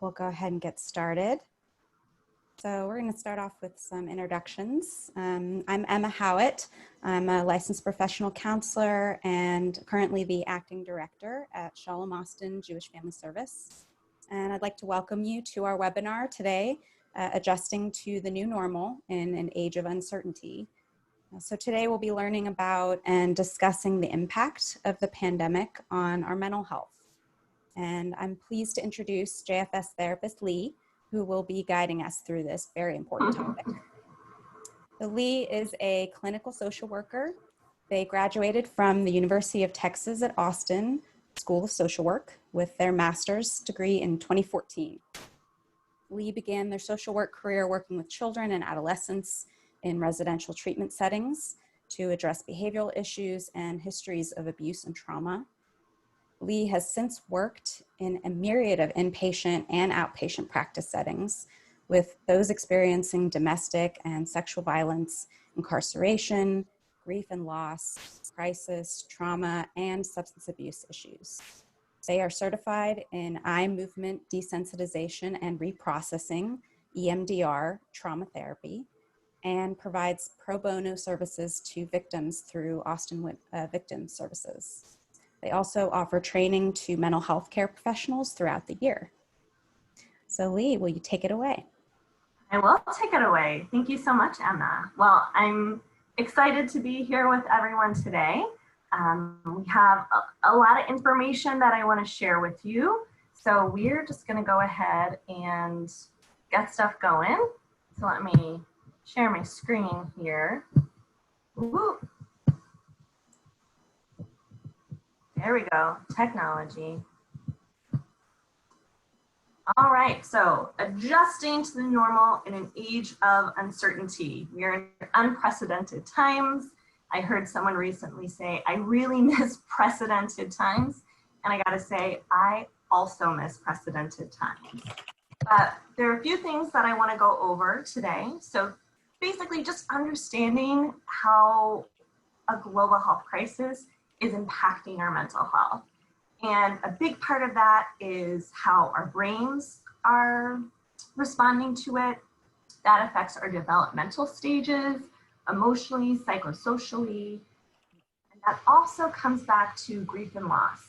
we'll go ahead and get started. So we're going to start off with some introductions. I'm Emma Howitt. I'm a licensed professional counselor and currently the acting director at Shalom Austin Jewish Family Service. And I'd like to welcome you to our webinar today, Adjusting to the New Normal in an Age of Uncertainty. So today we'll be learning about and discussing the impact of the pandemic on our mental health. And I'm pleased to introduce JFS therapist Lee, who will be guiding us through this very important topic. So Lee is a clinical social worker. They graduated from the University of Texas at Austin School of Social Work with their master's degree in 2014. Lee began their social work career working with children and adolescents in residential treatment settings to address behavioral issues and histories of abuse and trauma. Lee has since worked in a myriad of inpatient and outpatient practice settings with those experiencing domestic and sexual violence, incarceration, grief and loss, crisis, trauma, and substance abuse issues. They are certified in eye movement desensitization and reprocessing, EMDR, trauma therapy, and provides pro bono services to victims through Austin Victim Services. They also offer training to mental health care professionals throughout the year. So Lee, will you take it away? I will take it away. Thank you so much, Emma. Well, I'm excited to be here with everyone today. We have a lot of information that I want to share with you. So we're just going to go ahead and get stuff going. So let me share my screen here. Woo. There we go, technology. All right, so adjusting to the normal in an age of uncertainty. We are in unprecedented times. I heard someone recently say, I really miss precedented times. And I gotta say, I also miss precedented times. But there are a few things that I wanna go over today. So basically just understanding how a global health crisis is impacting our mental health. And a big part of that is how our brains are responding to it. That affects our developmental stages, emotionally, psychosocially. And that also comes back to grief and loss.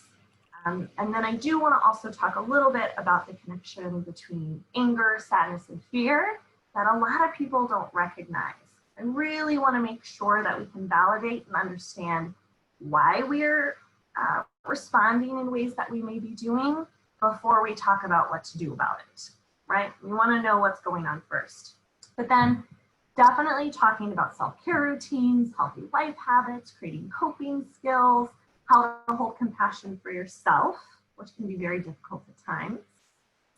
And then I do want to also talk a little bit about the connection between anger, sadness, and fear that a lot of people don't recognize. I really want to make sure that we can validate and understand why we're responding in ways that we may be doing before we talk about what to do about it, right? We want to know what's going on first. But then definitely talking about self-care routines, healthy life habits, creating coping skills, how to hold compassion for yourself, which can be very difficult at times.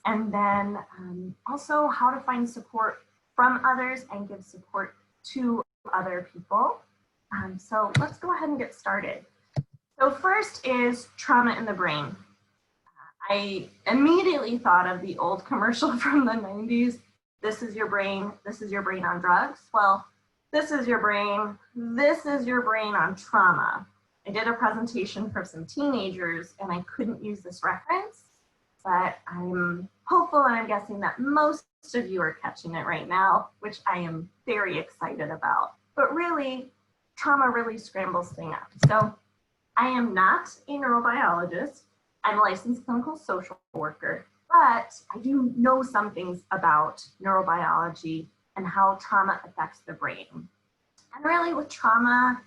And then also how to find support from others and give support to other people. So let's go ahead and get started. So first is trauma in the brain. I immediately thought of the old commercial from the 90s. This is your brain on drugs. Well, this is your brain on trauma. I did a presentation for some teenagers and I couldn't use this reference, but I'm hopeful and I'm guessing that most of you are catching it right now, which I am very excited about. But really, trauma really scrambles things up. So I am not a neurobiologist. I'm a licensed clinical social worker, but I do know some things about neurobiology and how trauma affects the brain. And really with trauma,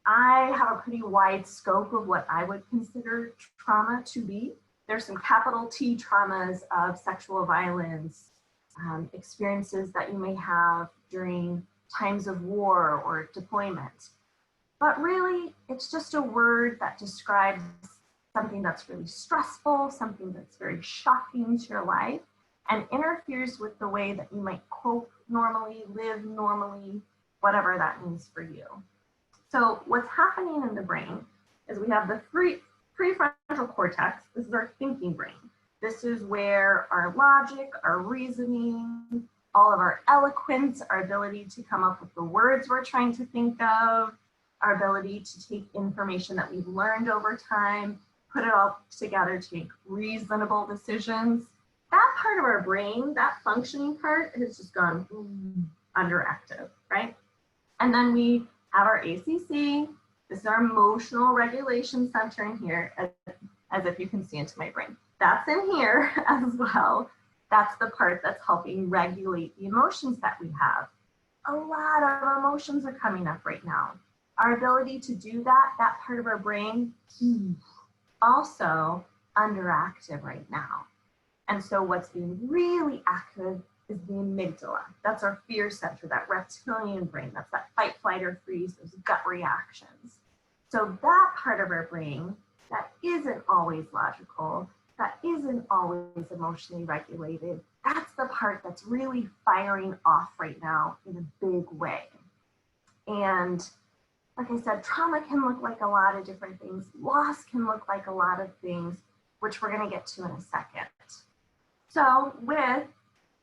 I have a pretty wide scope of what I would consider trauma to be. There's some capital T traumas of sexual violence, experiences that you may have during times of war or deployment. But really, it's just a word that describes something that's really stressful, something that's very shocking to your life, and interferes with the way that you might cope normally, live normally, whatever that means for you. So what's happening in the brain is we have the prefrontal cortex. This is our thinking brain. This is where our logic, our reasoning, all of our eloquence, our ability to come up with the words we're trying to think of, our ability to take information that we've learned over time, put it all together to make reasonable decisions. that part of our brain, that functioning part, has just gone underactive, right? And then we have our ACC. This is our emotional regulation center in here, as if you can see into my brain. That's in here as well. That's the part that's helping regulate the emotions that we have. A lot of emotions are coming up right now. Our ability to do that, that part of our brain, also underactive right now. And so what's being really active is the amygdala. That's our fear center, that reptilian brain. That's that fight, flight, or freeze, those gut reactions. So that part of our brain that isn't always logical, that isn't always emotionally regulated, that's the part that's really firing off right now in a big way. And like I said, trauma can look like a lot of different things. Loss can look like a lot of things, which we're going to get to in a second. So with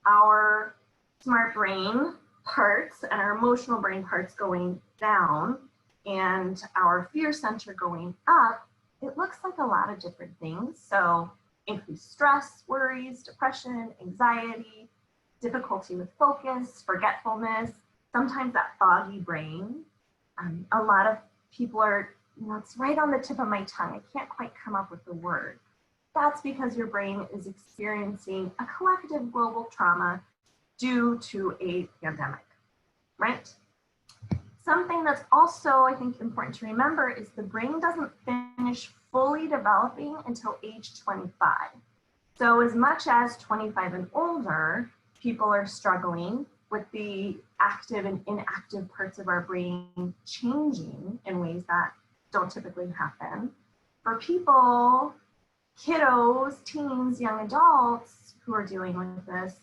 our smart brain parts and our emotional brain parts going down and our fear center going up, it looks like a lot of different things. So increased stress, worries, depression, anxiety, difficulty with focus, forgetfulness, sometimes that foggy brain. A lot of people are, it's right on the tip of my tongue. I can't quite come up with the word. That's because your brain is experiencing a collective global trauma due to a pandemic, right? Something that's also, I think, important to remember is the brain doesn't finish fully developing until age 25. So as much as 25 and older, people are struggling with the active and inactive parts of our brain changing in ways that don't typically happen. For people, kiddos, teens, young adults who are dealing with this,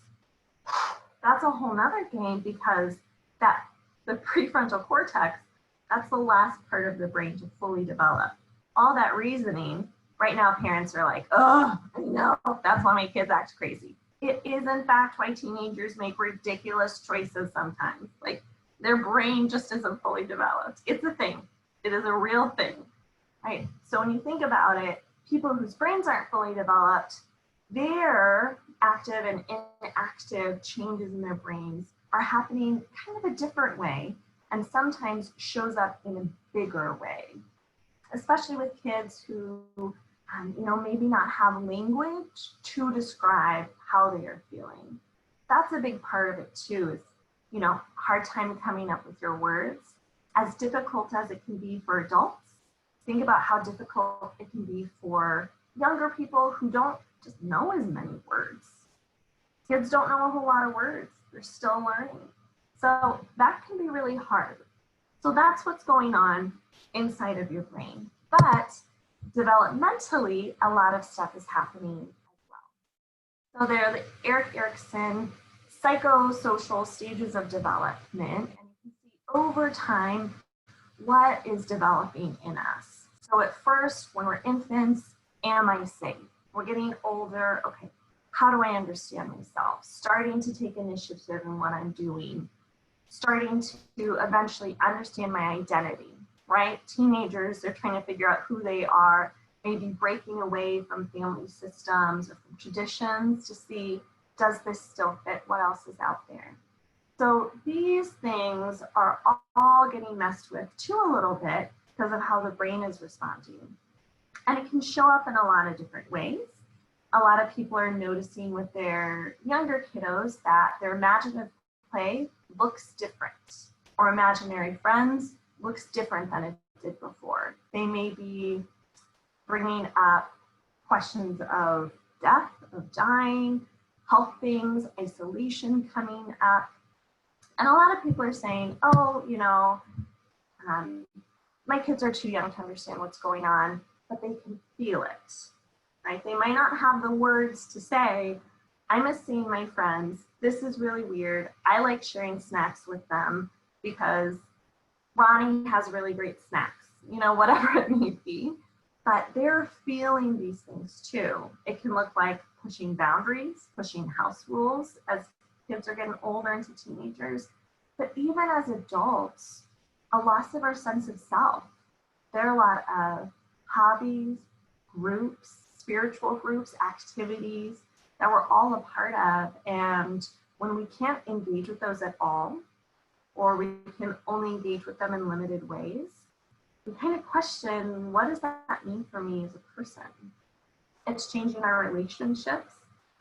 that's a whole nother game, because the prefrontal cortex, that's the last part of the brain to fully develop. All that reasoning, right now parents are like, oh, I know, that's why my kids act crazy. It is in fact why teenagers make ridiculous choices sometimes. Like their brain just isn't fully developed. It's a thing. It is a real thing, right? So when you think about it, people whose brains aren't fully developed, their active and inactive changes in their brains are happening kind of a different way, and sometimes shows up in a bigger way, especially with kids who, maybe not have language to describe how they are feeling. That's a big part of it too, is, hard time coming up with your words. As difficult as it can be for adults, think about how difficult it can be for younger people who don't just know as many words. Kids don't know a whole lot of words. They're still learning. So that can be really hard. So that's what's going on inside of your brain. But developmentally, a lot of stuff is happening as well. So there are the Eric Erikson psychosocial stages of development. And you can see over time what is developing in us. So at first, when we're infants, am I safe? We're getting older, okay, how do I understand myself? Starting to take initiative in what I'm doing. Starting to eventually understand my identity, right? Teenagers, they're trying to figure out who they are, maybe breaking away from family systems or from traditions to see, does this still fit? What else is out there? So these things are all getting messed with too a little bit because of how the brain is responding. And it can show up in a lot of different ways. A lot of people are noticing with their younger kiddos that their imaginative play looks different, or imaginary friends looks different than it did before. They may be bringing up questions of death, of dying, health things, isolation coming up. And a lot of people are saying, oh, my kids are too young to understand what's going on, but they can feel it, right? They might not have the words to say, I miss seeing my friends. This is really weird. I like sharing snacks with them because Ronnie has really great snacks, whatever it may be. But they're feeling these things too. It can look like pushing boundaries, pushing house rules as kids are getting older into teenagers. But even as adults, a loss of our sense of self. There are a lot of hobbies, groups, spiritual groups, activities that we're all a part of. And when we can't engage with those at all, or we can only engage with them in limited ways, we kind of question, what does that mean for me as a person? It's changing our relationships,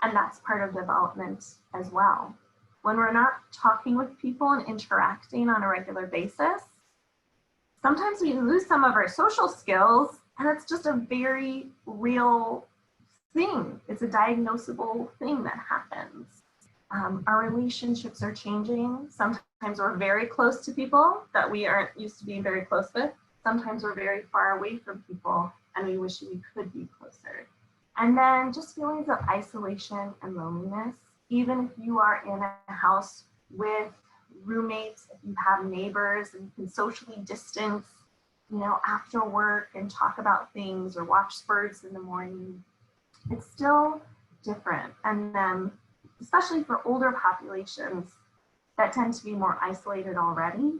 and that's part of development as well. When we're not talking with people and interacting on a regular basis, sometimes we lose some of our social skills, and it's just a very real thing. It's a diagnosable thing that happens. Our relationships are changing. Sometimes we're very close to people that we aren't used to being very close with. Sometimes we're very far away from people and we wish we could be closer. And then just feelings of isolation and loneliness. Even if you are in a house with roommates, if you have neighbors and you can socially distance, after work and talk about things or watch birds in the morning, it's still different. And then, especially for older populations that tend to be more isolated already,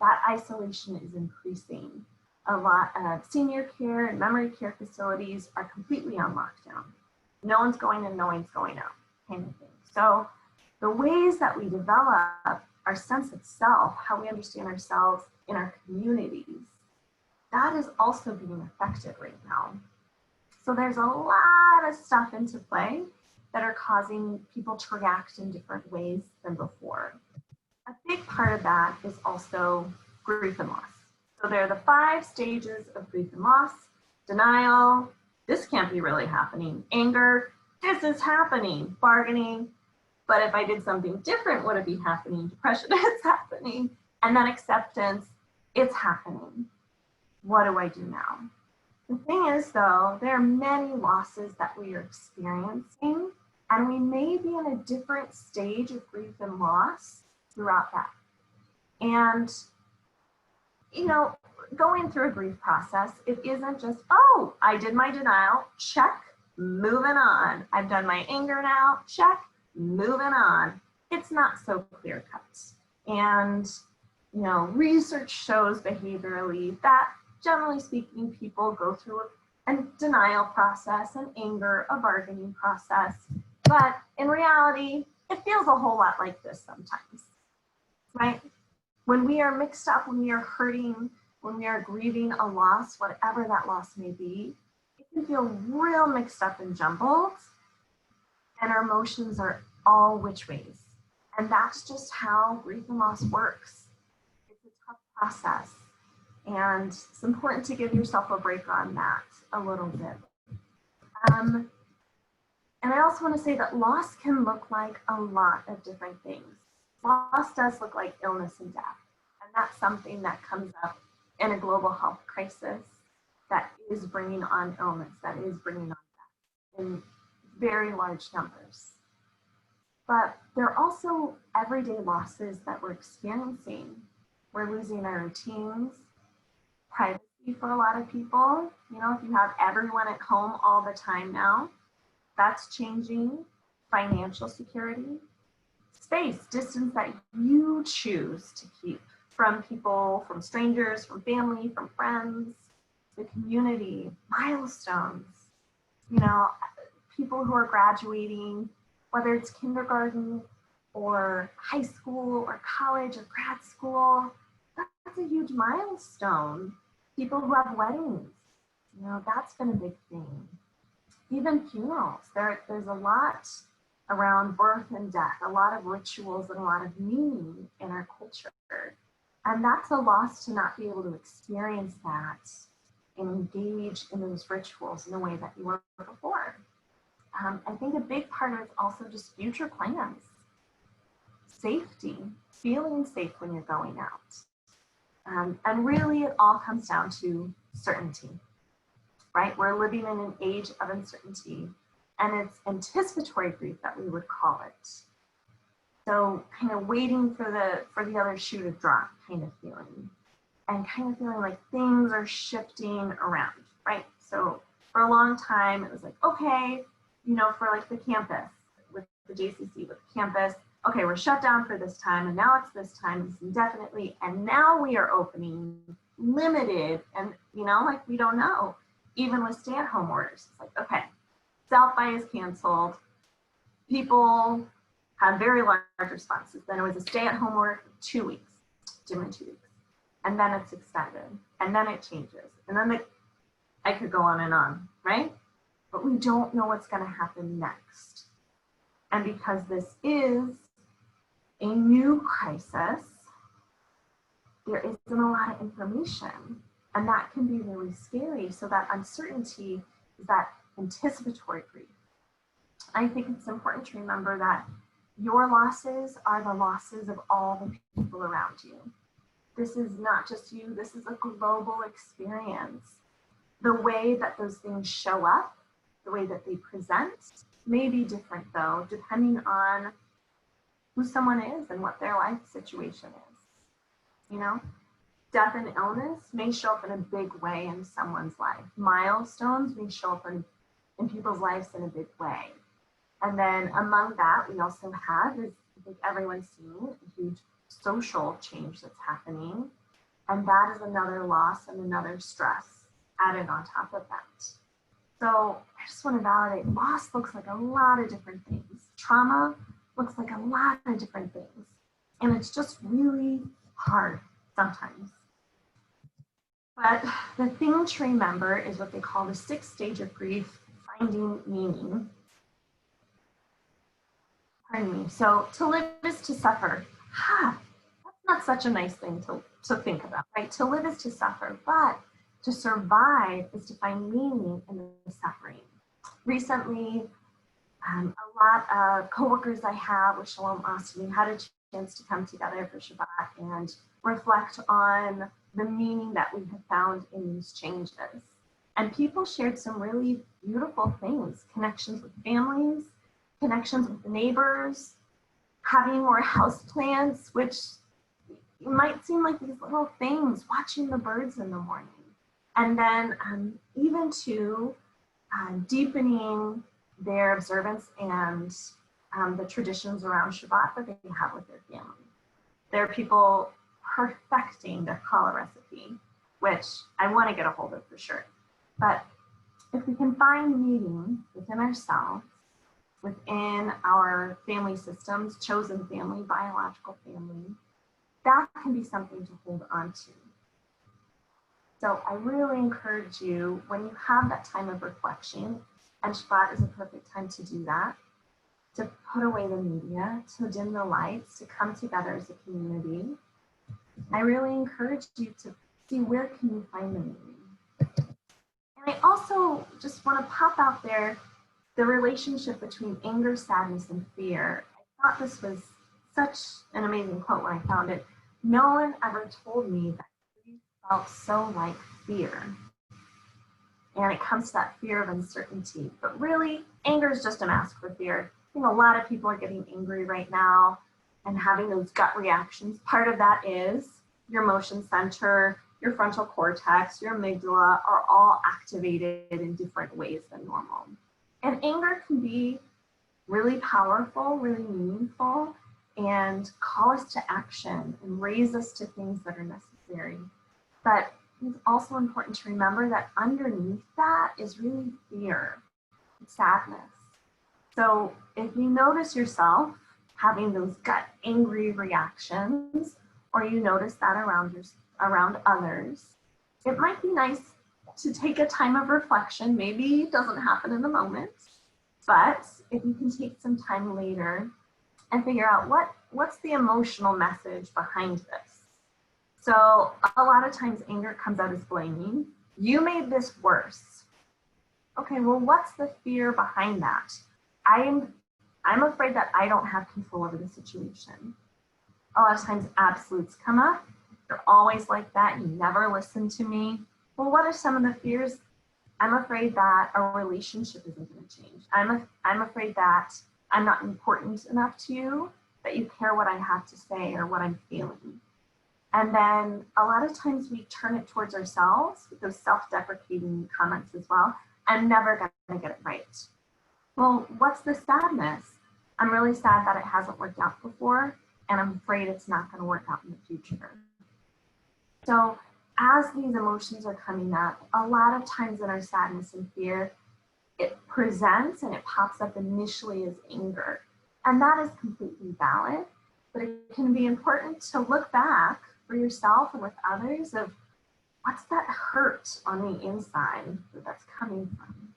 that isolation is increasing. A lot of senior care and memory care facilities are completely on lockdown. No one's going in, no one's going out, kind of thing. So the ways that we develop our sense of self, how we understand ourselves in our communities, that is also being affected right now. So there's a lot of stuff into play that are causing people to react in different ways than before. A big part of that is also grief and loss. So there are the 5 stages of grief and loss: denial, this can't be really happening; anger, this is happening; bargaining, but if I did something different, would it be happening? Depression, it's happening. And then acceptance, it's happening. What do I do now? The thing is, though, there are many losses that we are experiencing, and we may be in a different stage of grief and loss throughout that. And, going through a grief process, it isn't just, oh, I did my denial, check, moving on. I've done my anger now, check, moving on. It's not so clear cut. And, research shows behaviorally that, generally speaking, people go through a denial process, an anger, a bargaining process. But in reality, it feels a whole lot like this sometimes, right? When we are mixed up, when we are hurting, when we are grieving a loss, whatever that loss may be, it can feel real mixed up and jumbled, and our emotions are all which ways. And that's just how grief and loss works. It's a tough process, and it's important to give yourself a break on that a little bit. And I also want to say that loss can look like a lot of different things. Loss does look like illness and death, and that's something that comes up in a global health crisis that is bringing on illness, that is bringing on death in very large numbers. But there are also everyday losses that we're experiencing. We're losing our routines, privacy for a lot of people. If you have everyone at home all the time now, that's changing. Financial security, space, distance that you choose to keep from people, from strangers, from family, from friends, the community, milestones, people who are graduating, whether it's kindergarten or high school or college or grad school, that's a huge milestone. People who have weddings, that's been a big thing. Even funerals, there's a lot around birth and death, a lot of rituals and a lot of meaning in our culture. And that's a loss to not be able to experience that and engage in those rituals in the way that you were before. I think a big part of it is also just future plans. Safety, feeling safe when you're going out. And really it all comes down to certainty, right? We're living in an age of uncertainty, and it's anticipatory grief that we would call it. So kind of waiting for the other shoe to drop kind of feeling, and kind of feeling like things are shifting around, right? So for a long time, it was like, okay, for like the campus, with the JCC, with the campus, okay, we're shut down for this time, and now it's this time, it's indefinitely, and now we are opening limited, and like we don't know, even with stay-at-home orders. It's like, okay, South by is canceled, People had very large responses. Then it was a stay-at-home order for 2 weeks, different 2 weeks. And then it's extended, and then it changes. And then I could go on, right? But we don't know what's gonna happen next. And because this is a new crisis, there isn't a lot of information, and that can be really scary. So that uncertainty is that anticipatory grief. I think it's important to remember that your losses are the losses of all the people around you. This is not just you, this is a global experience. The way that those things show up, the way that they present, may be different though, depending on who someone is and what their life situation is. You know, death and illness may show up in a big way in someone's life. Milestones may show up in people's lives in a big way. And then among that, we also have, as I think everyone's seen, a huge social change that's happening. And that is another loss and another stress added on top of that. So I just want to validate, loss looks like a lot of different things. Trauma looks like a lot of different things. And it's just really hard sometimes. But the thing to remember is what they call the 6th stage of grief, finding meaning. Pardon me. So to live is to suffer. That's not such a nice thing to think about, right? To live is to suffer, but to survive is to find meaning in the suffering. Recently, a lot of coworkers I have with Shalom Austin had a chance to come together for Shabbat and reflect on the meaning that we have found in these changes. And people shared some really beautiful things, connections with families, connections with neighbors, having more houseplants, which might seem like these little things, watching the birds in the morning. And then even to deepening their observance and the traditions around Shabbat that they have with their family. There are people perfecting their challah recipe, which I want to get a hold of for sure. But if we can find meaning within ourselves, within our family systems, chosen family, biological family, that can be something to hold on to. So I really encourage you, when you have that time of reflection, and Shabbat is a perfect time to do that, to put away the media, to dim the lights, to come together as a community. I really encourage you to see where can you find the meaning. And I also just want to pop out there the relationship between anger, sadness, and fear. I thought this was such an amazing quote when I found it. No one ever told me that grief felt so like fear. And it comes to that fear of uncertainty. But really, anger is just a mask for fear. I think a lot of people are getting angry right now and having those gut reactions. Part of that is your emotion center, your frontal cortex, your amygdala are all activated in different ways than normal. And anger can be really powerful, really meaningful, and call us to action and raise us to things that are necessary. But it's also important to remember that underneath that is really fear, sadness. So if you notice yourself having those gut angry reactions, or you notice that around others, it might be nice to take a time of reflection. Maybe it doesn't happen in the moment, but if you can take some time later and figure out what's the emotional message behind this. So a lot of times anger comes out as blaming. You made this worse. Okay, well, what's the fear behind that? I'm afraid that I don't have control over the situation. A lot of times absolutes come up. You're always like that. You never listen to me. Well, what are some of the fears? I'm afraid that our relationship isn't going to change. I'm afraid that I'm not important enough to you, that you care what I have to say or what I'm feeling. And then a lot of times we turn it towards ourselves with those self-deprecating comments as well. I'm never going to get it right. Well, what's the sadness? I'm really sad that it hasn't worked out before, and I'm afraid it's not going to work out in the future. So as these emotions are coming up, a lot of times in our sadness and fear, it presents and it pops up initially as anger. And that is completely valid, but it can be important to look back for yourself and with others of what's that hurt on the inside that that's coming from.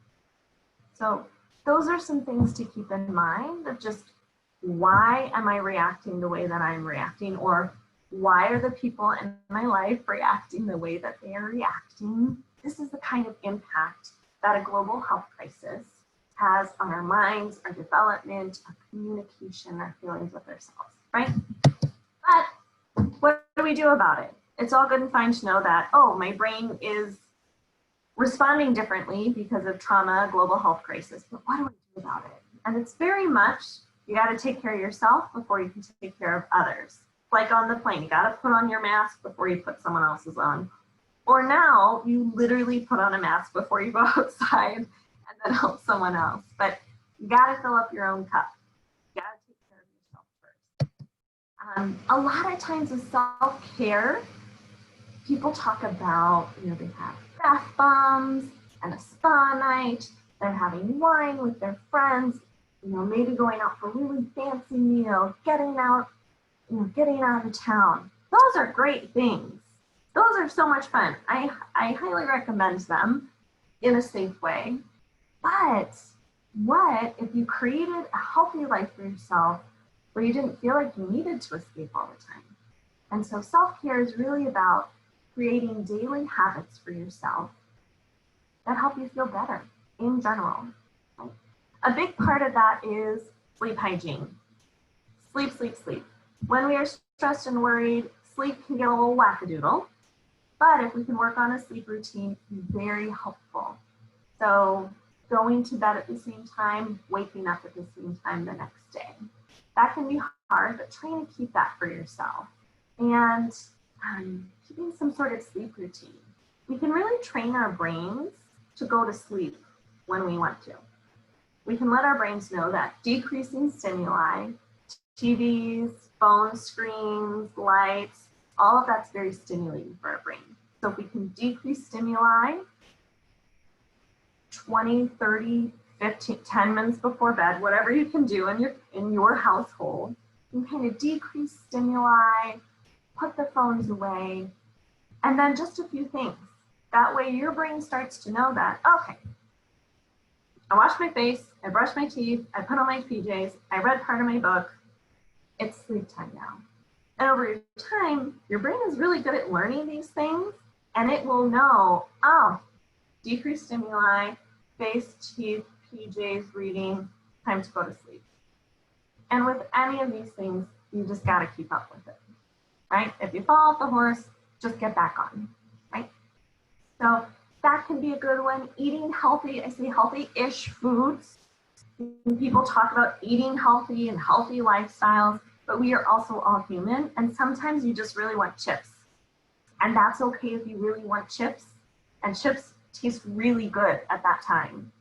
So those are some things to keep in mind of just why am I reacting the way that I'm reacting, or why are the people in my life reacting the way that they are reacting? This is the kind of impact that a global health crisis has on our minds, our development, our communication, our feelings with ourselves, right? But what do we do about it? It's all good and fine to know that, oh, my brain is responding differently because of trauma, global health crisis, but what do I do about it? And it's very much, you got to take care of yourself before you can take care of others. Like on the plane, you got to put on your mask before you put someone else's on. Or now you literally put on a mask before you go outside and then help someone else. But you got to fill up your own cup. You got to take care of yourself first. A lot of times with self-care, people talk about, they have bath bombs and a spa night. They're having wine with their friends, maybe going out for a really fancy meal, getting out of town. Those are great things. Those are so much fun. I highly recommend them in a safe way. But what if you created a healthy life for yourself where you didn't feel like you needed to escape all the time? And so self-care is really about creating daily habits for yourself that help you feel better in general. A big part of that is sleep hygiene. Sleep, sleep, sleep. When we are stressed and worried, sleep can get a little wackadoodle, but if we can work on a sleep routine, it can be very helpful. So going to bed at the same time, waking up at the same time the next day. That can be hard, but trying to keep that for yourself. And keeping some sort of sleep routine. We can really train our brains to go to sleep when we want to. We can let our brains know that decreasing stimuli, TVs, phone screens, lights, all of that's very stimulating for our brain. So if we can decrease stimuli 20, 30, 15, 10 minutes before bed, whatever you can do in your household, you can kind of decrease stimuli, put the phones away, and then just a few things. That way your brain starts to know that, okay, I washed my face, I brushed my teeth, I put on my PJs, I read part of my book, it's sleep time now. And over time, your brain is really good at learning these things, and it will know, oh, decreased stimuli, face, teeth, PJs, reading, time to go to sleep. And with any of these things, you just gotta keep up with it, right? If you fall off the horse, just get back on, right? So that can be a good one. Eating healthy, I say healthy-ish foods. People talk about eating healthy and healthy lifestyles, but we are also all human, and sometimes you just really want chips. And that's okay if you really want chips, and chips taste really good at that time.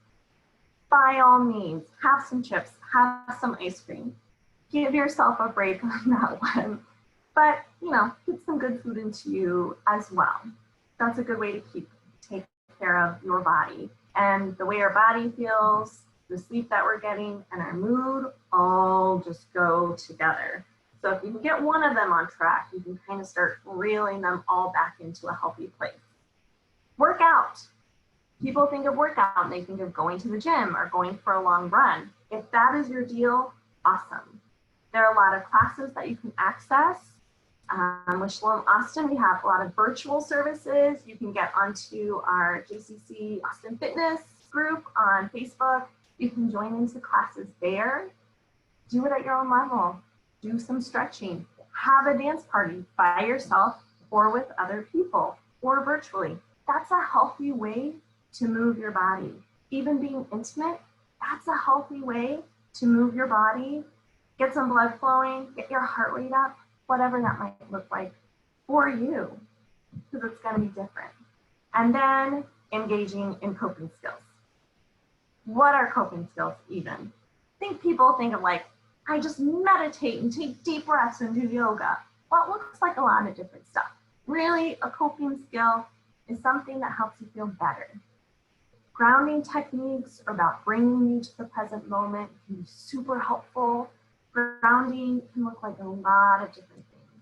By all means, have some chips, have some ice cream. Give yourself a break on that one. But, get some good food into you as well. That's a good way to take care of your body. And the way our body feels, the sleep that we're getting, and our mood all just go together. So if you can get one of them on track, you can kind of start reeling them all back into a healthy place. Work out. People think of workout and they think of going to the gym or going for a long run. If that is your deal, awesome. There are a lot of classes that you can access. With Shalom Austin, we have a lot of virtual services. You can get onto our JCC Austin Fitness group on Facebook. You can join into classes there. Do it at your own level. Do some stretching. Have a dance party by yourself or with other people or virtually. That's a healthy way to move your body. Even being intimate, that's a healthy way to move your body. Get some blood flowing, get your heart rate up, whatever that might look like for you, because it's going to be different. And then engaging in coping skills. What are coping skills even? I think people think of like, I just meditate and take deep breaths and do yoga. Well, it looks like a lot of different stuff. Really, a coping skill is something that helps you feel better. Grounding techniques are about bringing you to the present moment, can be super helpful. Grounding can look like a lot of different things.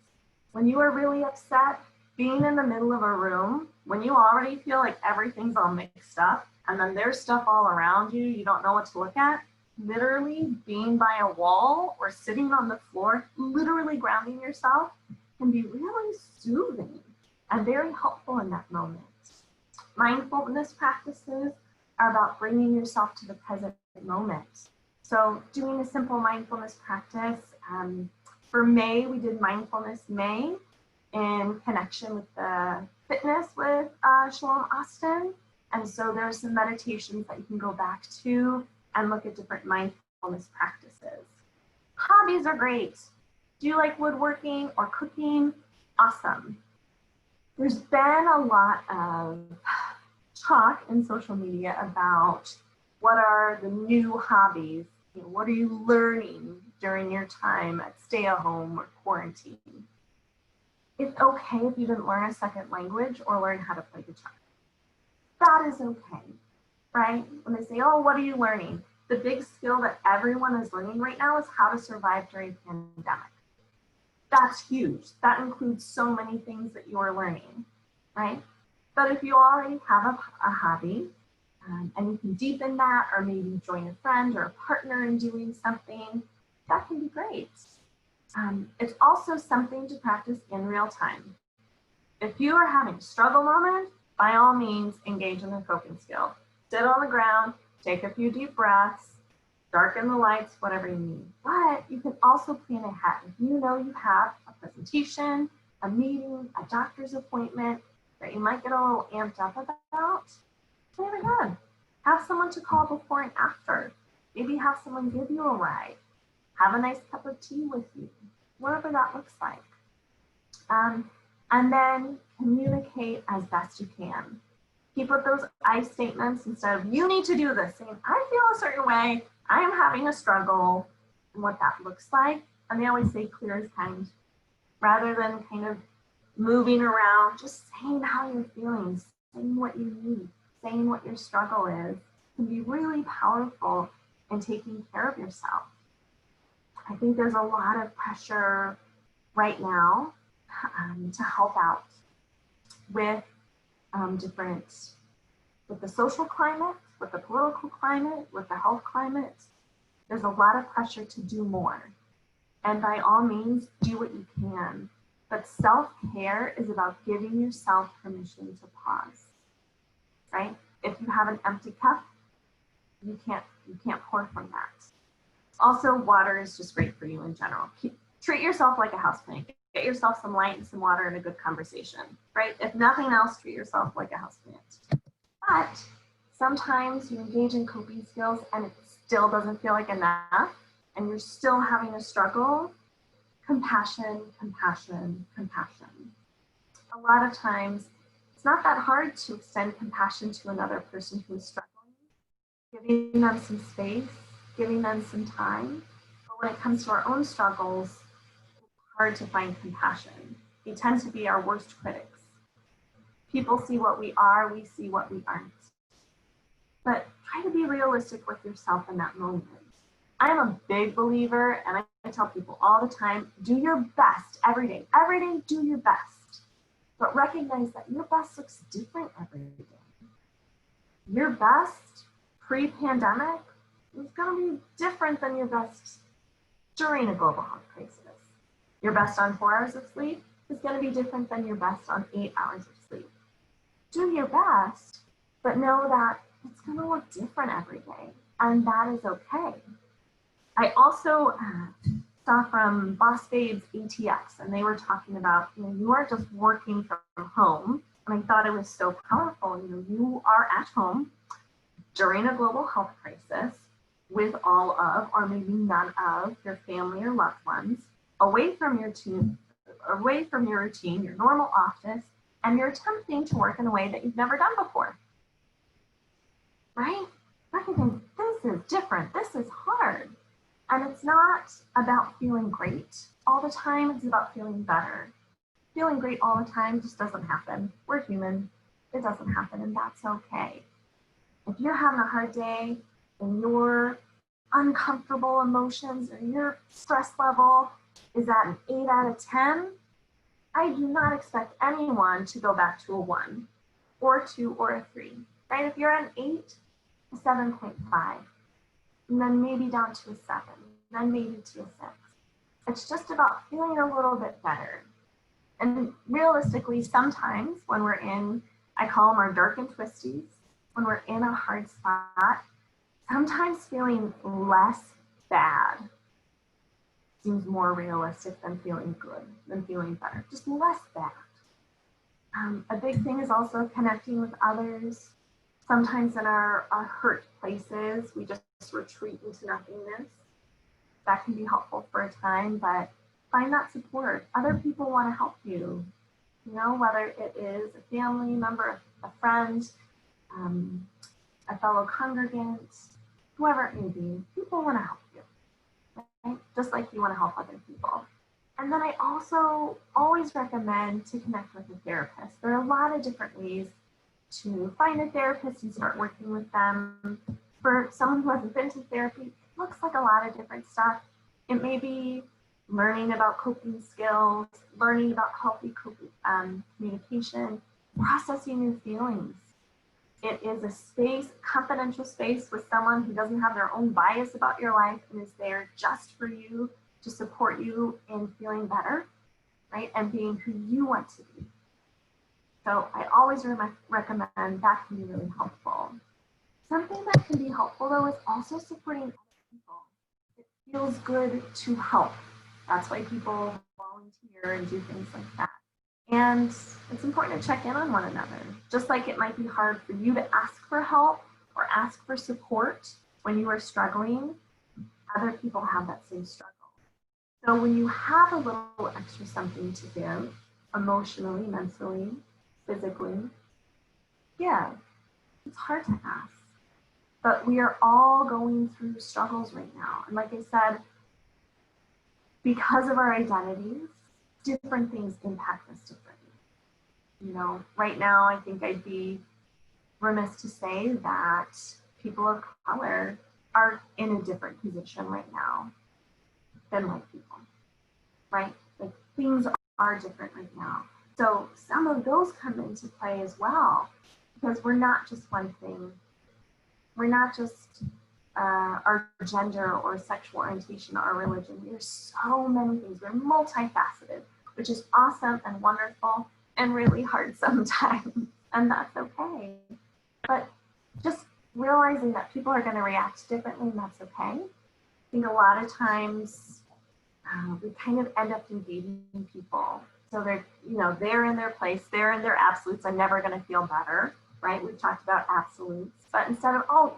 When you are really upset, being in the middle of a room, when you already feel like everything's all mixed up, and then there's stuff all around you, you don't know what to look at, literally being by a wall or sitting on the floor, literally grounding yourself can be really soothing and very helpful in that moment. Mindfulness practices are about bringing yourself to the present moment. So doing a simple mindfulness practice, for May, we did Mindfulness May in connection with the fitness with Shalom Austin. And so there are some meditations that you can go back to and look at different mindfulness practices. Hobbies are great. Do you like woodworking or cooking? Awesome. There's been a lot of talk in social media about what are the new hobbies, what are you learning during your time at stay-at-home or quarantine? It's okay if you didn't learn a second language or learn how to play guitar. That is okay, right? When they say, oh, what are you learning? The big skill that everyone is learning right now is how to survive during a pandemic. That's huge. That includes so many things that you are learning, right? But if you already have a hobby and you can deepen that, or maybe join a friend or a partner in doing something, that can be great. It's also something to practice in real time. If you are having a struggle moment, by all means, engage in the coping skill. Sit on the ground, take a few deep breaths, darken the lights, whatever you need. But you can also plan ahead. If you know you have a presentation, a meeting, a doctor's appointment that you might get a little amped up about, plan ahead. Have someone to call before and after. Maybe have someone give you a ride. Have a nice cup of tea with you, whatever that looks like. And then communicate as best you can. Keep with those I statements instead of you need to do this, saying I feel a certain way, I am having a struggle, and what that looks like. And they always say clear as kind. Rather than kind of moving around, just saying how you're feeling, saying what you need, saying what your struggle is, can be really powerful in taking care of yourself. I think there's a lot of pressure right now to help out with with the social climate, with the political climate, with the health climate. There's a lot of pressure to do more. And by all means, do what you can. But self-care is about giving yourself permission to pause, right? If you have an empty cup, you can't pour from that. Also, water is just great for you in general. Treat yourself like a houseplant. Get yourself some light and some water and a good conversation, right? If nothing else, treat yourself like a houseplant. But sometimes you engage in coping skills and it still doesn't feel like enough, and you're still having a struggle. Compassion, compassion, compassion. A lot of times, it's not that hard to extend compassion to another person who is struggling, giving them some space, giving them some time. But when it comes to our own struggles, it's hard to find compassion. We tend to be our worst critics. People see what we are, we see what we aren't. But try to be realistic with yourself in that moment. I'm a big believer, and I tell people all the time, do your best every day. Every day, do your best. But recognize that your best looks different every day. Your best pre-pandemic is going to be different than your best during a global health crisis. Your best on 4 hours of sleep is going to be different than your best on 8 hours of sleep. Do your best, but know that it's going to look different every day, and that is okay. I also saw from Boss Babes ATX, and they were talking about, you aren't just working from home, and I thought it was so powerful. You are at home during a global health crisis with all of, or maybe none of, your family or loved ones, away from your routine, your normal office, and you're attempting to work in a way that you've never done before, right? Recognize this is different, this is hard. And it's not about feeling great all the time, it's about feeling better. Feeling great all the time just doesn't happen. We're human, it doesn't happen, and that's okay. If you're having a hard day and your uncomfortable emotions or your stress level is at an 8 out of 10, I do not expect anyone to go back to a 1 or a 2 or a 3, right? If you're at an 8, a 7.5, and then maybe down to a 7, then maybe to a 6. It's just about feeling a little bit better. And realistically, sometimes when we're in, I call them our dark and twisties, when we're in a hard spot, sometimes feeling less bad seems more realistic than feeling good, than feeling better, just less bad. A big thing is also connecting with others. Sometimes in our hurt places, we just retreat into nothingness. That can be helpful for a time, but find that support. Other people want to help you, you know, whether it is a family member, a friend, a fellow congregant, whoever it may be, people want to help you, right? Just like you want to help other people. And then I also always recommend to connect with a therapist. There are a lot of different ways to find a therapist and start working with them. For someone who hasn't been to therapy, it looks like a lot of different stuff. It may be learning about coping skills, learning about healthy communication, processing your feelings. It is a space, confidential space with someone who doesn't have their own bias about your life and is there just for you to support you in feeling better, right? And being who you want to be. So I always recommend that can be really helpful. Something that can be helpful though is also supporting other people. It feels good to help. That's why people volunteer and do things like that. And it's important to check in on one another. Just like it might be hard for you to ask for help or ask for support when you are struggling, other people have that same struggle. So when you have a little extra something to give, emotionally, mentally, physically, yeah, it's hard to ask. But we are all going through struggles right now. And like I said, because of our identities, different things impact us differently. You know, right now, I think I'd be remiss to say that people of color are in a different position right now than white people, right? Like things are different right now. So some of those come into play as well, because we're not just one thing. We're not just our gender or sexual orientation or religion. There's so many things. We're multifaceted, which is awesome and wonderful and really hard sometimes, and that's okay. But just realizing that people are going to react differently, and that's okay. I think a lot of times we kind of end up engaging people. So they're, you know, they're in their place, they're in their absolutes, I'm never going to feel better, right? We've talked about absolutes, but instead of, oh,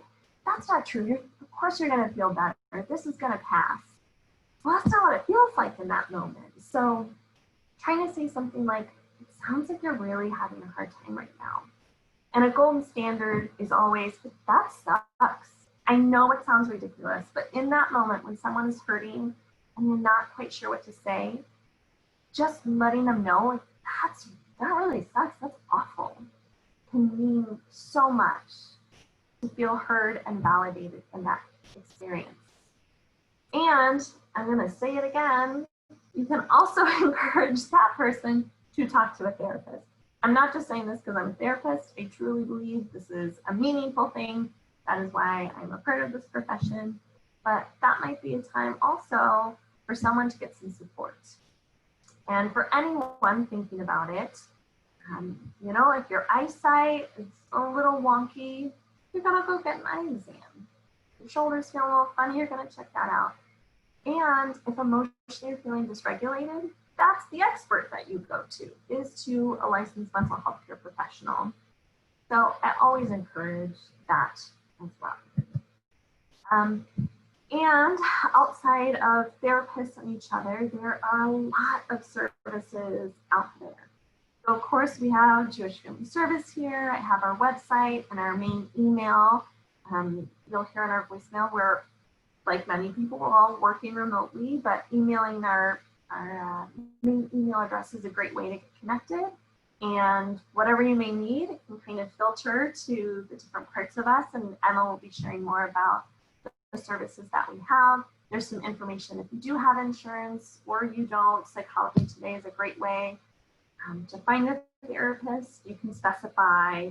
that's not true. Of course you're going to feel better. This is going to pass. Well, that's not what it feels like in that moment. So trying to say something like, it sounds like you're really having a hard time right now. And a golden standard is always, that sucks. I know it sounds ridiculous, but in that moment when someone is hurting and you're not quite sure what to say, just letting them know, like, that really sucks. That's awful. Can mean so much to feel heard and validated in that experience. And I'm going to say it again, you can also encourage that person to talk to a therapist. I'm not just saying this because I'm a therapist. I truly believe this is a meaningful thing. That is why I'm a part of this profession. But that might be a time also for someone to get some support. And for anyone thinking about it, you know, if your eyesight is a little wonky, you're gonna go get an eye exam. Your shoulders feel a little funny, you're gonna check that out. And if emotionally you're feeling dysregulated, that's the expert that you go to, is to a licensed mental health care professional. So I always encourage that as well. And outside of therapists and each other, there are a lot of services out there. So of course we have Jewish Family Service here. I have our website and our main email. You'll hear in our voicemail, we're, like many people, we're all working remotely, but emailing our main email address is a great way to get connected. And whatever you may need, it can kind of filter to the different parts of us. And Emma will be sharing more about the services that we have. There's some information if you do have insurance or you don't. Psychology Today is a great way to find a therapist. You can specify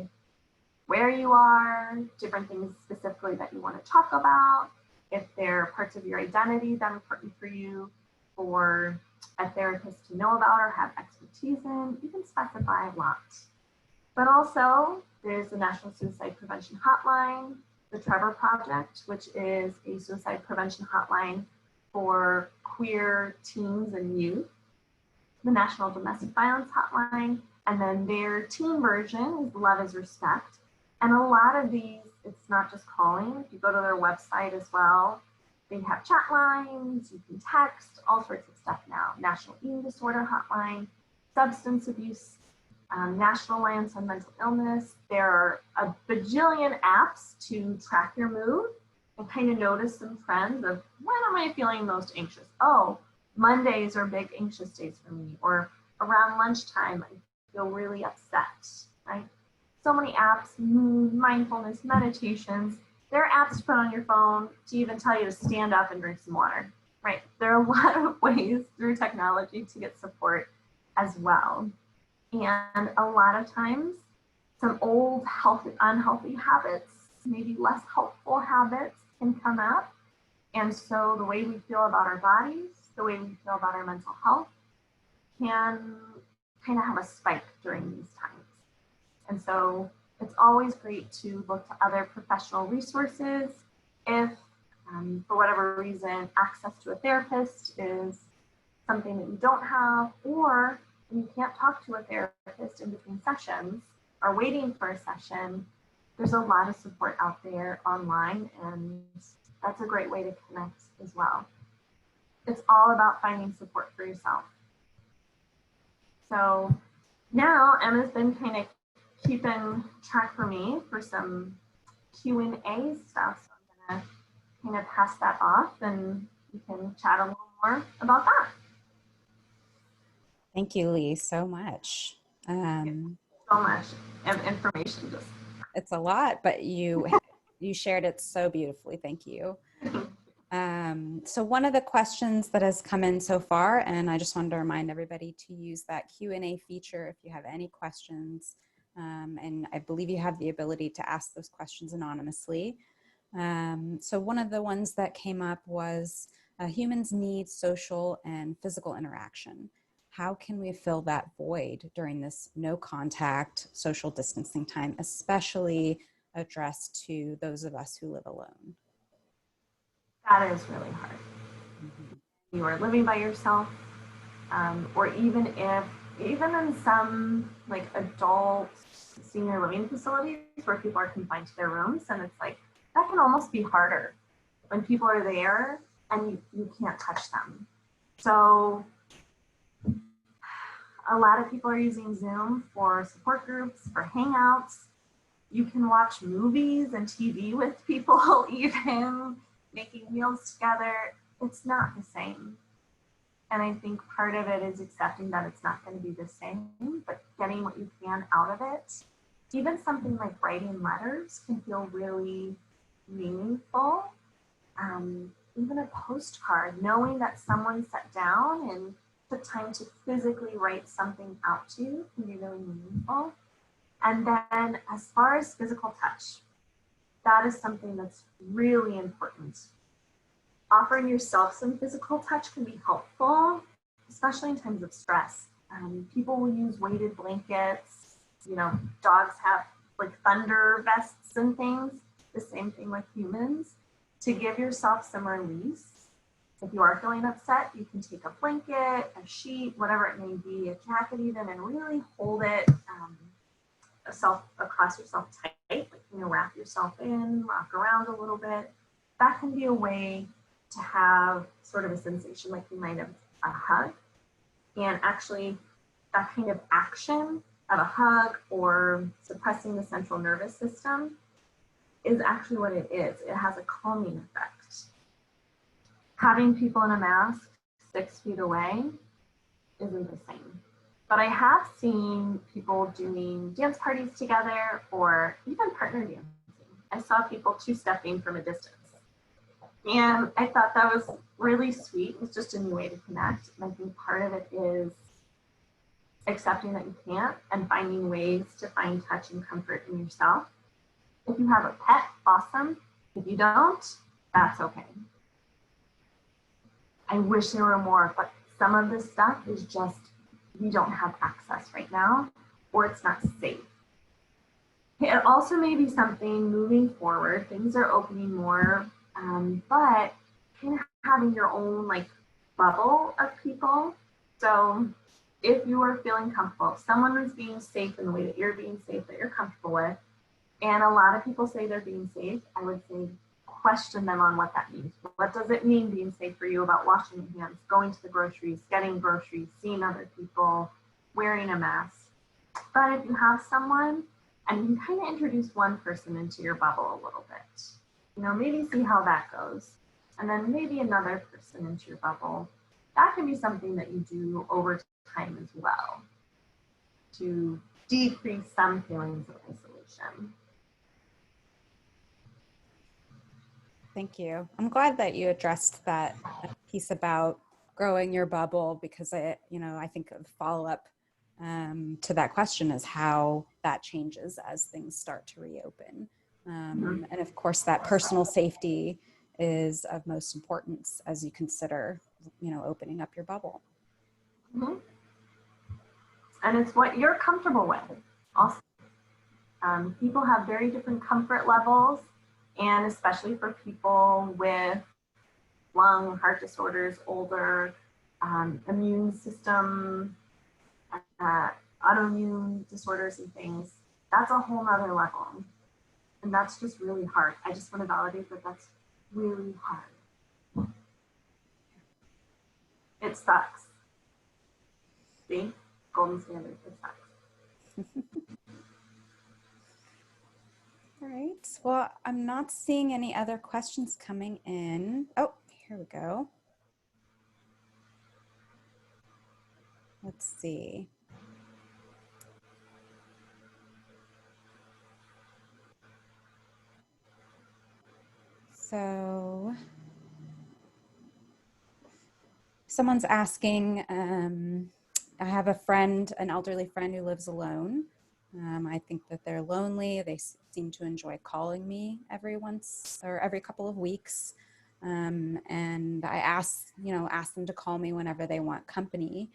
where you are, different things specifically that you want to talk about. If they're parts of your identity that are important for you, for a therapist to know about or have expertise in, you can specify a lot. But also, there's the National Suicide Prevention Hotline, the Trevor Project, which is a suicide prevention hotline for queer teens and youth, the National Domestic Violence Hotline, and then their teen version is Love is Respect. And a lot of these, it's not just calling. If you go to their website as well, they have chat lines, you can text, all sorts of stuff now. National Eating Disorder Hotline, Substance Abuse, National Alliance on Mental Illness. There are a bajillion apps to track your mood and kind of notice some trends of when am I feeling most anxious? Oh, Mondays are big anxious days for me, or around lunchtime, I feel really upset, right? So many apps, mood, mindfulness, meditations. There are apps to put on your phone to even tell you to stand up and drink some water, right? There are a lot of ways through technology to get support as well. And a lot of times, some old unhealthy habits, maybe less helpful habits can come up. And so the way we feel about our bodies, the way we feel about our mental health can kind of have a spike during these times. And so it's always great to look to other professional resources if, for whatever reason, access to a therapist is something that you don't have, or you can't talk to a therapist in between sessions or waiting for a session. There's a lot of support out there online, and that's a great way to connect as well. It's all about finding support for yourself. So now Emma's been kind of keeping track for me for some Q&A stuff. So I'm gonna kind of pass that off and we can chat a little more about that. Thank you, Lee, so much. So much information. It's a lot, but you shared it so beautifully. Thank you. So one of the questions that has come in so far, and I just wanted to remind everybody to use that Q&A feature if you have any questions. And I believe you have the ability to ask those questions anonymously. So one of the ones that came up was humans need social and physical interaction. How can we fill that void during this no contact social distancing time, especially addressed to those of us who live alone? That is really hard. Mm-hmm. You are living by yourself, or even in some like adult senior living facilities where people are confined to their rooms, and it's like, that can almost be harder when people are there and you can't touch them. So a lot of people are using Zoom for support groups, for hangouts. You can watch movies and TV with people, even making meals together. It's not the same. And I think part of it is accepting that it's not going to be the same, but getting what you can out of it. Even something like writing letters can feel really meaningful. Even a postcard, knowing that someone sat down and took time to physically write something out to you can be really meaningful. And then as far as physical touch, that is something that's really important. Offering yourself some physical touch can be helpful, especially in times of stress. People will use weighted blankets. You know, dogs have like thunder vests and things, the same thing with humans, to give yourself some release. If you are feeling upset, you can take a blanket, a sheet, whatever it may be, a jacket even, and really hold it across yourself tight, like, you know, wrap yourself in, rock around a little bit. That can be a way to have sort of a sensation like you might have a hug. And actually that kind of action of a hug or suppressing the central nervous system is actually what it is. It has a calming effect. Having people in a mask 6 feet away isn't the same. But I have seen people doing dance parties together or even partner dancing. I saw people two-stepping from a distance. And I thought that was really sweet. It's just a new way to connect. And I think part of it is accepting that you can't and finding ways to find touch and comfort in yourself. If you have a pet, awesome. If you don't, that's okay. I wish there were more, but some of this stuff is just, we don't have access right now, or it's not safe. It also may be something moving forward, things are opening more, but kind of having your own like bubble of people. So if you are feeling comfortable, if someone is being safe in the way that you're being safe, that you're comfortable with, and a lot of people say they're being safe, I would say question them on what that means. What does it mean being safe for you about washing your hands, going to the groceries, getting groceries, seeing other people, wearing a mask? But if you have someone, and you can kind of introduce one person into your bubble a little bit, you know, maybe see how that goes. And then maybe another person into your bubble. That can be something that you do over time as well to decrease some feelings of isolation. Thank you. I'm glad that you addressed that piece about growing your bubble, because I think the follow-up to that question is how that changes as things start to reopen. And of course, that personal safety is of most importance as you consider, opening up your bubble. Mm-hmm. And it's what you're comfortable with. Also, people have very different comfort levels, and especially for people with lung, heart disorders, older, immune system, autoimmune disorders and things, that's a whole nother level. And that's just really hard. I just want to validate that that's really hard. It sucks. See? Golden standard, it sucks. All right. Well, I'm not seeing any other questions coming in. Oh, here we go. Let's see. So someone's asking, I have a friend, an elderly friend who lives alone. I think that they're lonely. They seem to enjoy calling me every couple of weeks. And I ask them to call me whenever they want company.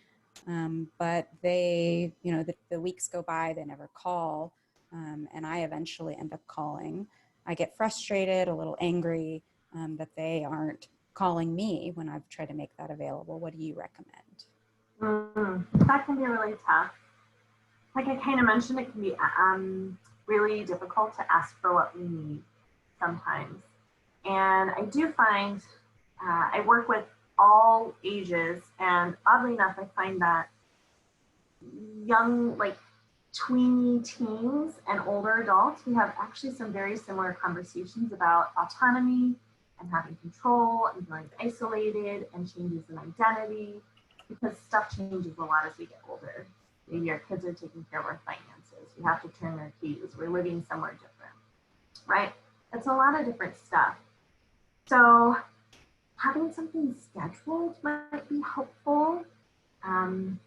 But they, the weeks go by, they never call. And I eventually end up calling. I get frustrated, a little angry that they aren't calling me when I've tried to make that available. What do you recommend? That can be really tough. Like I kind of mentioned, it can be really difficult to ask for what we need sometimes. And I do find I work with all ages, and oddly enough, I find that young, like tweeny teens and older adults, we have actually some very similar conversations about autonomy and having control and feeling isolated and changes in identity, because stuff changes a lot as we get older. Maybe our kids are taking care of our finances. We have to turn their keys. We're living somewhere different, right? It's a lot of different stuff. So having something scheduled might be helpful. And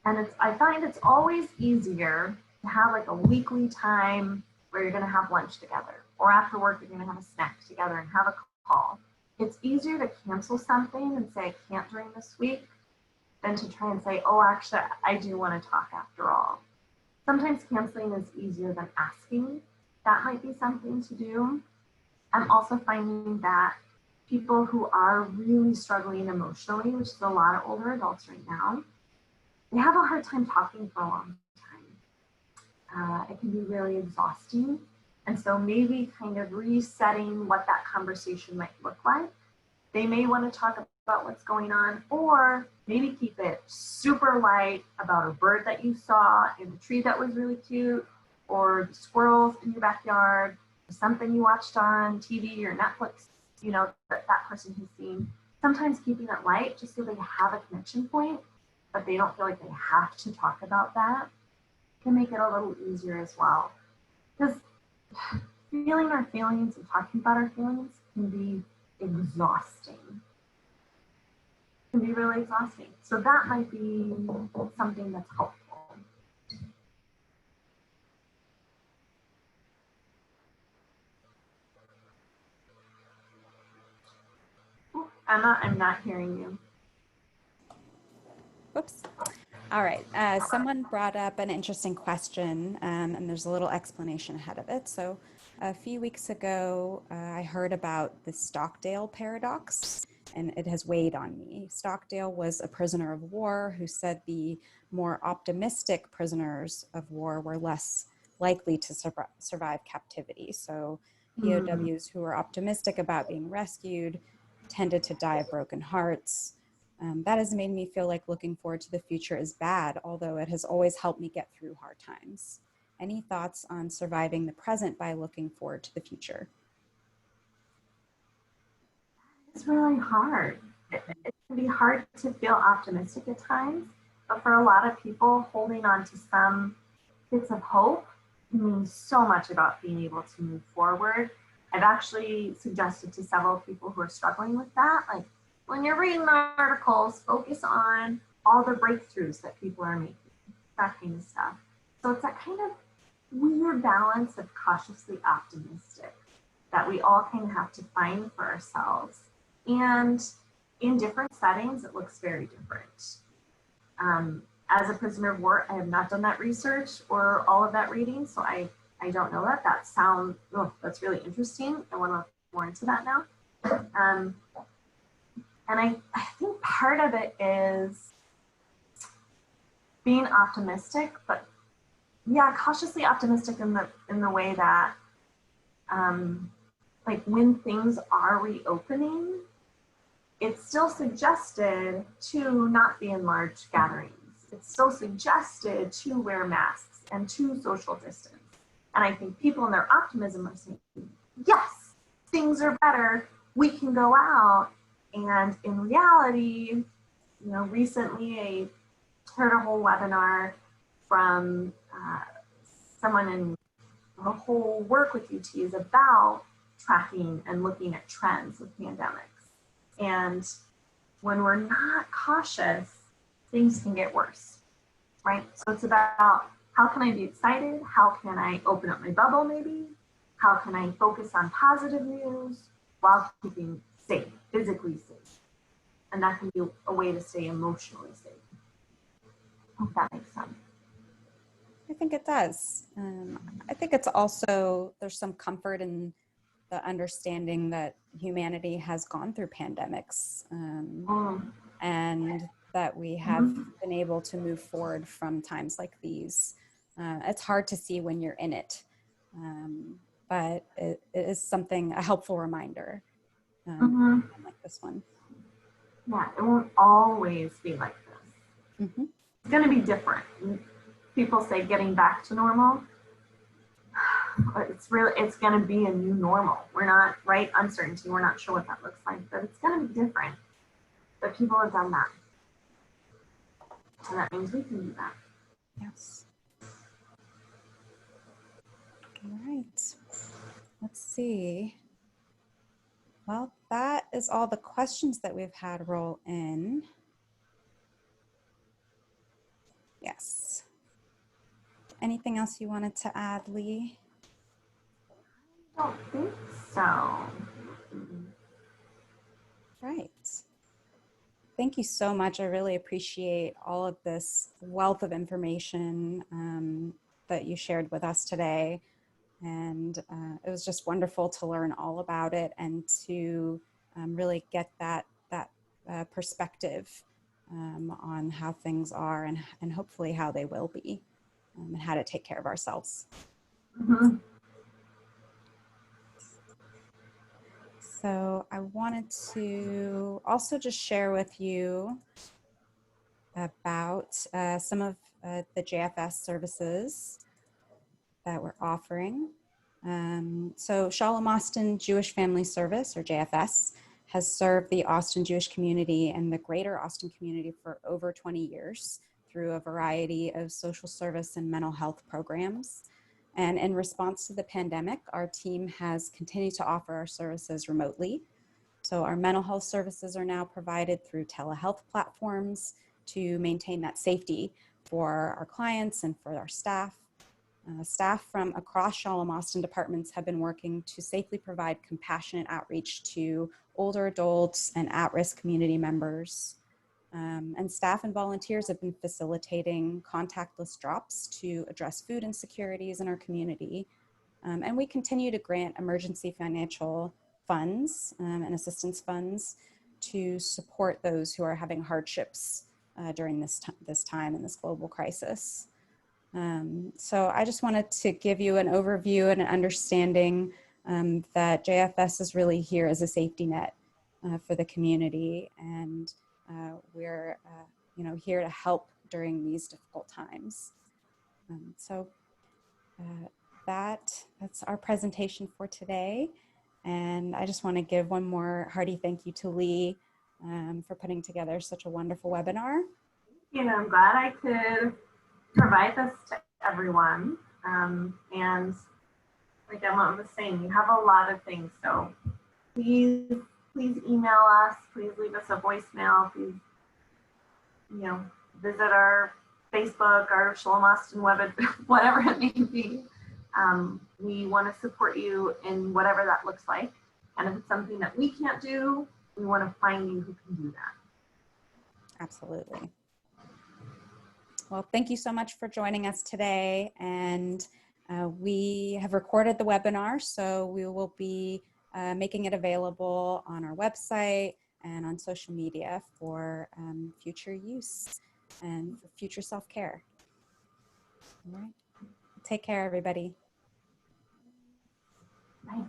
I find it's always easier to have like a weekly time where you're gonna have lunch together, or after work, you're gonna have a snack together and have a call. It's easier to cancel something and say, I can't during this week, than to try and say, oh, actually, I do want to talk after all. Sometimes canceling is easier than asking. That might be something to do. I'm also finding that people who are really struggling emotionally, which is a lot of older adults right now, they have a hard time talking for a long time. It can be really exhausting. And so maybe kind of resetting what that conversation might look like. They may want to talk about what's going on, or maybe keep it super light about a bird that you saw in a tree that was really cute, or the squirrels in your backyard, or something you watched on TV or Netflix, that person has seen. Sometimes keeping it light just so they have a connection point but they don't feel like they have to talk about that, can make it a little easier as well. Because feeling our feelings and talking about our feelings can be exhausting. Can be really exhausting. So that might be something that's helpful. Emma, I'm not hearing you. Whoops. All right. Someone brought up an interesting question, and there's a little explanation ahead of it. So a few weeks ago, I heard about the Stockdale Paradox, and it has weighed on me. Stockdale was a prisoner of war who said the more optimistic prisoners of war were less likely to survive captivity. So POWs who were optimistic about being rescued tended to die of broken hearts. That has made me feel like looking forward to the future is bad, although it has always helped me get through hard times. Any thoughts on surviving the present by looking forward to the future? It's really hard. It can be hard to feel optimistic at times, but for a lot of people, holding on to some bits of hope means so much about being able to move forward. I've actually suggested to several people who are struggling with that, like, when you're reading the articles, focus on all the breakthroughs that people are making, that kind of stuff. So it's that kind of weird balance of cautiously optimistic that we all kind of have to find for ourselves. And in different settings, it looks very different. As a prisoner of war, I have not done that research or all of that reading, so I don't know that. That sounds, that's really interesting. I want to look more into that now. And I think part of it is being optimistic, but yeah, cautiously optimistic in the way that, like, when things are reopening, it's still suggested to not be in large gatherings. It's still suggested to wear masks and to social distance. And I think people in their optimism are saying, yes, things are better, we can go out. And in reality, recently I heard a whole webinar from someone in the whole work with UT is about tracking and looking at trends of pandemics. And when we're not cautious, things can get worse, right? So it's about, how can I be excited? How can I open up my bubble maybe? How can I focus on positive news while keeping safe, physically safe? And that can be a way to stay emotionally safe. I hope that makes sense. I think it does. I think it's also, there's some comfort in the understanding that humanity has gone through pandemics and that we have been able to move forward from times like these. It's hard to see when you're in it, but it is something, a helpful reminder like this one. Yeah, it won't always be like this. It's going to be different. People say getting back to normal. It's going to be a new normal. We're not, right? Uncertainty. We're not sure what that looks like, but it's going to be different. But people have done that. And that means we can do that. Yes. All right. Let's see. Well, that is all the questions that we've had roll in. Yes. Anything else you wanted to add, Lee? I don't think so. Right. Thank you so much. I really appreciate all of this wealth of information that you shared with us today. And it was just wonderful to learn all about it and to really get that perspective on how things are and hopefully how they will be and how to take care of ourselves. So I wanted to also just share with you about some of the JFS services that we're offering. So Shalom Austin Jewish Family Service, or JFS, has served the Austin Jewish community and the greater Austin community for over 20 years through a variety of social service and mental health programs. And in response to the pandemic, our team has continued to offer our services remotely. So our mental health services are now provided through telehealth platforms to maintain that safety for our clients and for our staff. Staff from across Shalom Austin departments have been working to safely provide compassionate outreach to older adults and at-risk community members. And staff and volunteers have been facilitating contactless drops to address food insecurities in our community. And we continue to grant emergency financial funds and assistance funds to support those who are having hardships during this time in this global crisis. So I just wanted to give you an overview and an understanding that JFS is really here as a safety net for the community, and we're here to help during these difficult times. That's our presentation for today, and I just want to give one more hearty thank you to Lee for putting together such a wonderful webinar. I'm glad I could provide this to everyone. And like Emma was saying, we have a lot of things. So please email us. Please leave us a voicemail. Please, visit our Facebook, our Shalom Austin web, whatever it may be. We want to support you in whatever that looks like. And if it's something that we can't do, we want to find you who can do that. Absolutely. Well, thank you so much for joining us today. And we have recorded the webinar, so we will be making it available on our website and on social media for future use and for future self-care. All right. Take care, everybody. Bye.